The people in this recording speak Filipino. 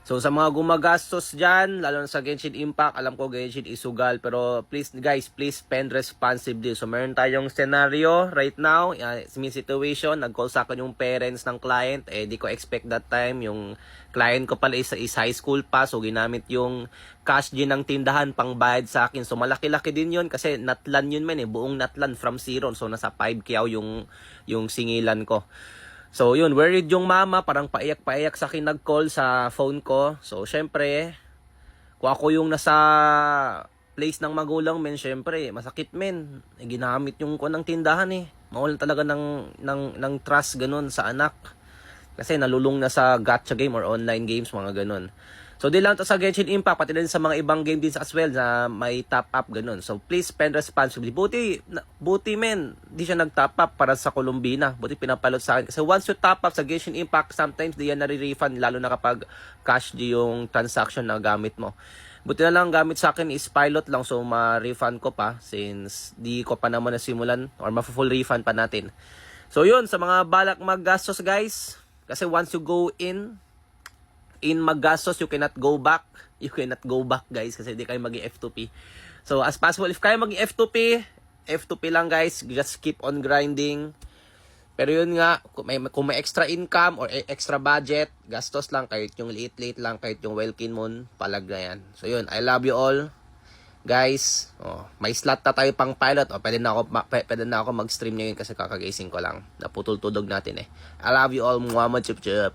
So sa mga gumagastos dyan, lalo na sa Genshin Impact, alam ko Genshin is sugal, pero please guys, please spend responsibly. So meron tayong scenario right now, may situation, nag-call sa akin yung parents ng client, di ko expect that time, yung client ko pala is high school pa, so ginamit yung cash din ng tindahan pang bayad sa akin. So malaki-laki din yun kasi natlan yun buong natlan from zero, so nasa 5K yung singilan ko. So yun, worried yung mama, parang paiyak-paiyak sa akin nag-call sa phone ko. So syempre, kung ako yung nasa place ng magulang syempre, masakit ginamit yung ko ng tindahan Mawalan talaga ng trust ganun sa anak. Kasi nalulung na sa gacha game or online games, mga ganun. So di lang to sa Genshin Impact, pati din sa mga ibang game din as well na may top up ganun. So please spend responsibly. Buti di siya nag-top up para sa Columbina. Buti pinapalot sa akin. Kasi once you top up sa Genshin Impact, sometimes di yan nare-refund, lalo na kapag cash di yung transaction na gamit mo. Buti na lang gamit sa akin is pilot lang, so ma-refund ko pa since di ko pa naman nasimulan or ma-full refund pa natin. So yun, sa mga balak maggastos guys, kasi once you go in maggastos, you cannot go back. You cannot go back guys kasi di kayo maging F2P. So as possible, if kayo maging F2P lang guys, just keep on grinding. Pero yun nga, kung may extra income or extra budget, gastos lang, kahit yung liit-liit lang, kahit yung Welkin Moon, palag na yan. So yun, I love you all. Guys, may slot na tayo pang pilot. Pwede na ako mag-stream ngayon kasi kakagising ko lang. Naputol-tudog natin I love you all. Muhammad Chup Chup.